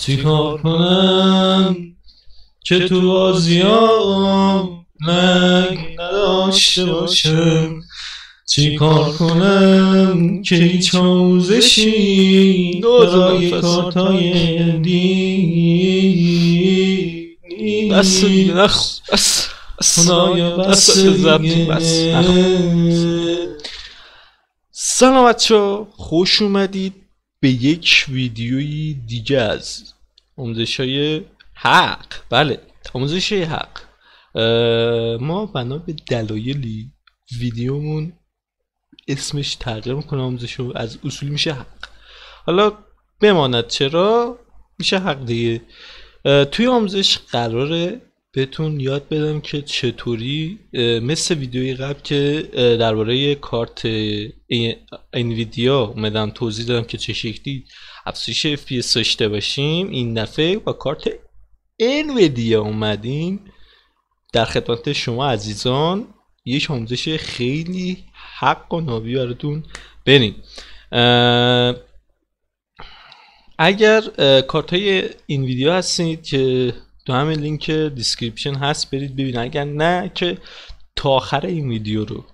چیکار کنم که تو بازیام لگ نداشته باشم؟ چیکار کنم که هیچ آموزشی برای کارتای دی بس دیگه بس خدایا بس دیگه. سلام بچه‌ها، خوش اومدید به یک ویدیوی دیگه از آموزش‌های حق. بله، آموزش‌های حق. ما بنا به دلایلی ویدیومون اسمش تغییر میکنه، آموزشو از اصول میشه حق. حالا بماند چرا میشه حق دیگه. توی آموزش قراره بهتون یاد بدم که چطوری مثل ویدیوی قبل که درباره کارت انویدیا اومدم توضیح دادم که چه شکلی افزایش FPS داشته باشیم، این دفعه با کارت انویدیا اومدیم در خدمت شما عزیزان یک آموزش خیلی حق و نابی براتون بریم. اگر کارت های انویدیا هستید که تو همین لینک دیسکریپشن هست برید ببینید، اگر نه که تا آخر این ویدیو رو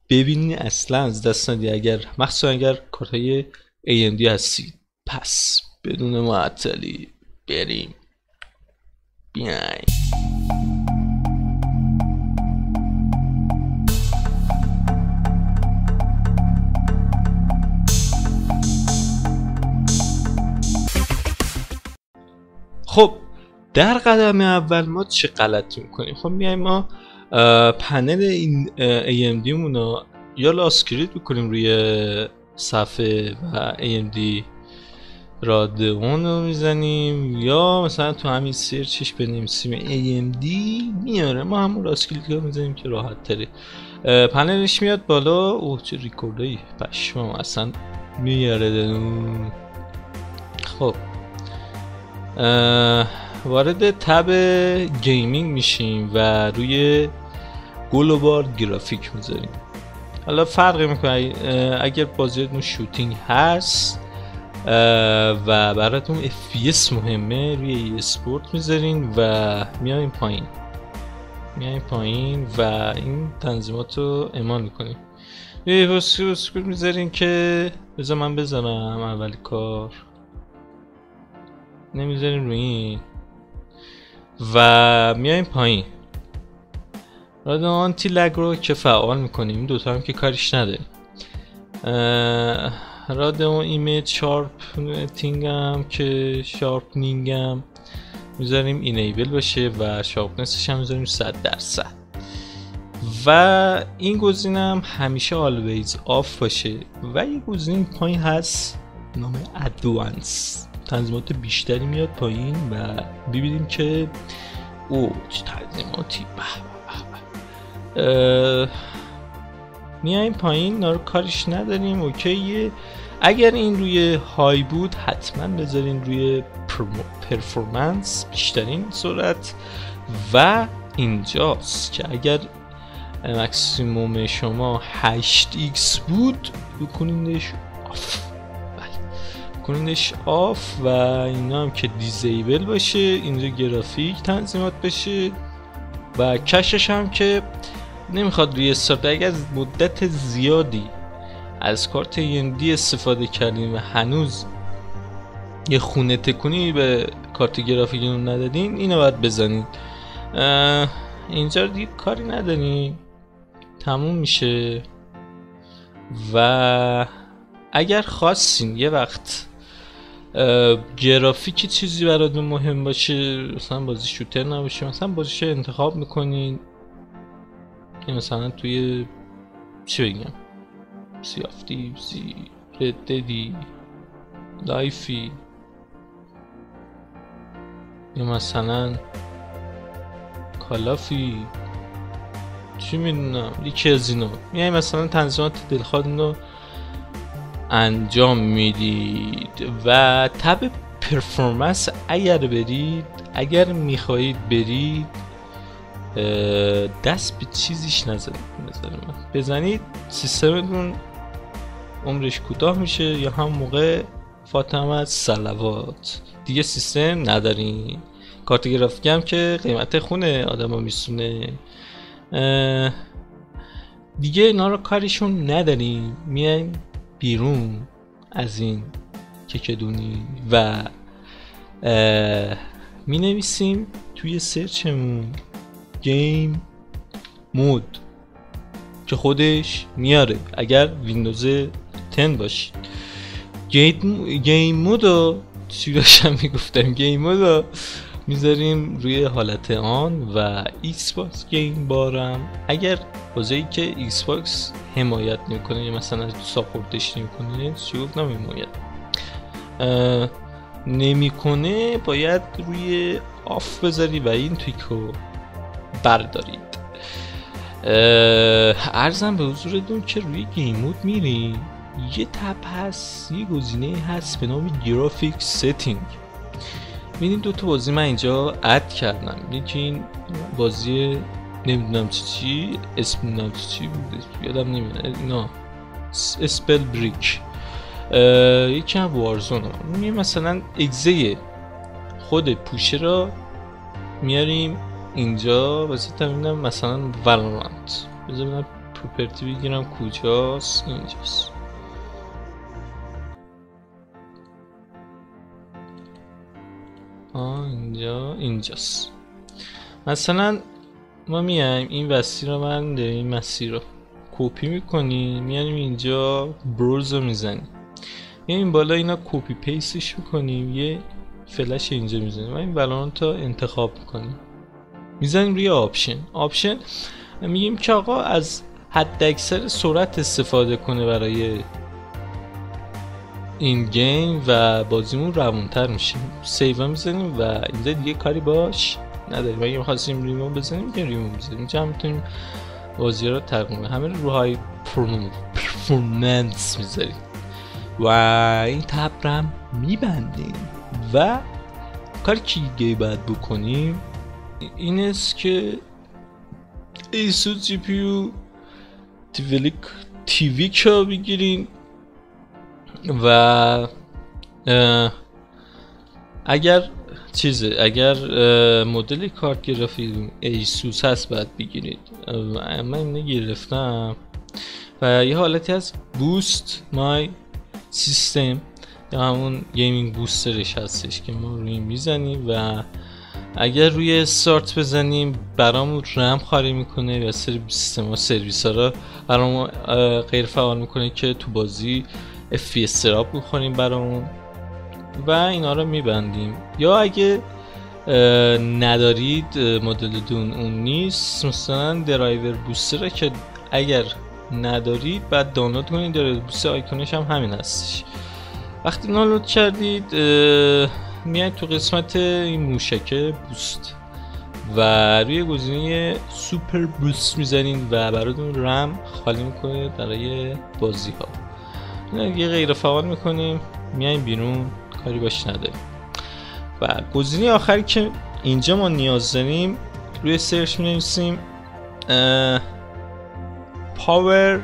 ببینید اصلا از دست ندید، اگر مخصوصا اگر کارت های AMD هستید. پس بدون معطلی بریم بیاین. خب در قدم اول ما چه غلطی میکنیم؟ خب میایم ما پنل این AMD مون رو یا لاسکریت میکنیم روی صفحه و AMD رادئون رو میزنیم، یا مثلا تو همین سرچش بنویسیم AMD میاره، ما همون لاسکریت رو میزنیم که راحت تره. پنلش میاد بالا. اوه چه ریکوردایی پشمام اصلا میاره. خب وارد تب گیمینگ میشیم و روی گلوبال گرافیک میذاریم. حالا فرقی میکنه اگر بازیتون شوتینگ هست و براتون FPS مهمه، روی اسپورت میذارین و میایم پایین و این تنظیمات رو اعمال میکنیم. روی اسکرول میذارین که بذار من بزنم اولی کار، نمیذاریم روی این و میایم پایین. رادیو آنتی لگ رو که فعال میکنیم، این دوتا هم که کاریش نداریم. رادیو ایمیج شارپنینگ هم که شارپنینگ هم میذاریم اینیبل باشه و شارپنسش هم میذاریم 100%. و این گزینه هم همیشه always آف باشه. و یه گزینه پایین هست نام ادوانس، تنظیمات بیشتری میاد پایین و ببینیم که او چه تنظیماتی. میایم پایین، نارو کارش نداریم، اوکیه. اگر این روی های بود حتما بذارین روی پرفورمنس، بیشترین سرعت. و اینجاست که اگر مکسیموم شما 8x بود بکنیدش آف و اینا هم که دیزیبل باشه. اینجا گرافیک تنظیمات بشه و کشش هم که نمیخواد روی استارت. اگر از مدت زیادی از کارت AMD استفاده کردین و هنوز یه خونه تکونی به کارت گرافیکتون ندادین، اینو باید بزنید. اینجا دیگه کاری نداریم، تموم میشه. و اگر خواستین یه وقت گرافیک چیزی براتون مهم باشه، مثلا بازی شوتر نباشه، مثلا بازیش انتخاب میکنین که مثلا توی چی بگم سی آف دیوزی، رددی، لایفی، یا مثلا کالافی، چی میدونم یکی از اینا، یعنی مثلا تنظیمات دلخواهتون رو انجام میدید. و تب پرفورمنس اگر میخواهید برید دست به چیزیش نزنید، بزنید سیستمتون عمرش کوتاه میشه یا هم موقع فاطمه صلوات. دیگه سیستم نداریم. کارت گرافیک هم که قیمت خونه آدما میسونه. دیگه اینا رو کاریشون نداریم. میایم بیرون از این کیکدونی و می نویسیم توی سرچمون گیم مود که خودش میاره اگر ویندوز 10 باشید. گیم مود رو چی داشتم میگفتم، گیم مود رو میذاریم روی حالت آن و ایکس باکس گیم بارم اگر بازی که ایکس باکس حمایت نمیکنه یا مثلا ساپورتش نمیکنه چی گفتم حمایت نمیکنه باید روی آف بذاری و این تیکو بردارید. عرضم به حضورتون که روی گیم مود میریم، یه تب هست، یه گزینه هست به نام گرافیک ستینگ. ببینید دو تا بازی من اینجا اد کردم. یکی این بازی نمیدونم چی اسم نمیدونم چی بود یادم نمیاد اینا اسپل بریک، یکی هم وارزون. مثلا اگزه خود پوشه را میاریم اینجا واسه ببینم مثلا والورانت، بذار ببینم پروپرتی بگیرم کجاست. اینجاست. اینجاست. مثلا ما میایم این مسیر رو من این مسیر رو کپی میکنیم میاریم اینجا بروز رو میزنیم، این بالا اینا کپی پیستش میکنیم یه فلش اینجا میزنیم و این والورانت رو انتخاب میکنیم میزنیم روی آپشن میگیم که آقا از حد اکثر سرعت استفاده کنه برای این گیم و بازیمون روونتر میشه. سیو میزنیم و اینجا دیگه کاری باش نداریم. اگه می‌خواستیم ریموو بزنیم که ریموو بزنیم. اینجا هم میتونیم بازی رو تقریبا همه رو های پرفورمنس میذاریم و این تب رم میبندیم و کاری که دیگه باید بکنیم این است که ایسود جی پی یو تیوی که بگیریم و اگر مدل کارت گرافیک ایسوس هست باید بگیرید. من اینو گرفتم و یه حالتی هست بوست مای سیستم یا همون گیمینگ بوسترش هستش که ما روی میزنیم و اگر روی استارت بزنیم برامون رم خالی میکنه و سری سیستم ها سرویس ها را برامون غیر فعال میکنه که تو بازی FPS تراب میخوریم برامون و اینا رو میبندیم. یا اگه ندارید مدل دون اون نیست مثلا درایور بوستر که اگر ندارید بعد دانلود کنید. درایور بوستر آیکونش هم همین هستش. وقتی دانلود کردید میاید تو قسمت این موشک بوست و روی گزینه سوپر بوست میزنید و براتون رم خالی میکنه برای بازی ها. یه غیر فعال میکنیم میایم بیرون کاری باش نداریم. و گزینه آخری که اینجا ما نیاز داریم روی سرچ مینویسیم پاور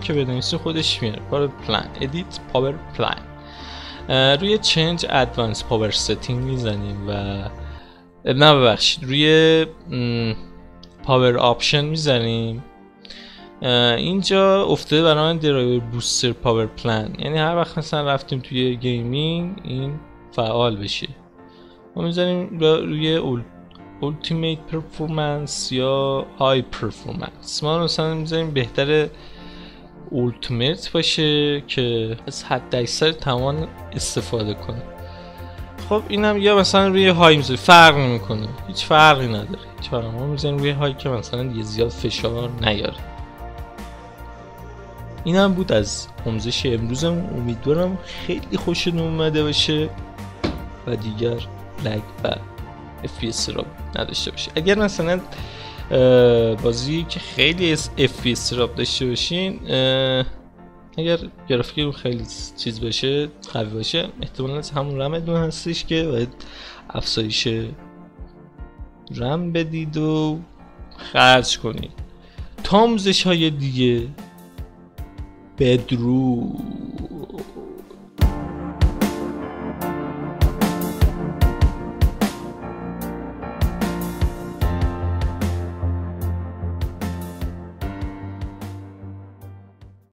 که بنویسیم خودش میاره پاور پلان ادیت پاور پلان. روی چنج ادوانس پاور ستینگ میزنیم و روی پاور آپشن میزنیم. اینجا افتاده برای من درایور بوستر پاور پلان، یعنی هر وقت مثلا رفتیم توی گیمینگ این فعال بشه. ما میذاریم روی ultimate performance یا های performance. ما مثلا میذاریم بهتر ultimate باشه که از حد اکثر توان استفاده کنه. خب اینم یا مثلا روی های میذاریم فرق نمیکنه، هیچ فرقی نداره. ما میذاریم روی های که مثلا یه زیاد فشار نیاره. این هم بود از آموزش امروزم. امیدوارم خیلی خوشتون اومده باشه و دیگر لگ و FPS را نداشته باشه. اگر مثلا بازی که خیلی FPS را داشته باشین اگر گرافیک خیلی چیز باشه قوی باشه احتمالاً همون رمتون هستش که باید افزایش رم بدید و خرج کنید. تا آموزش های دیگه بدرود.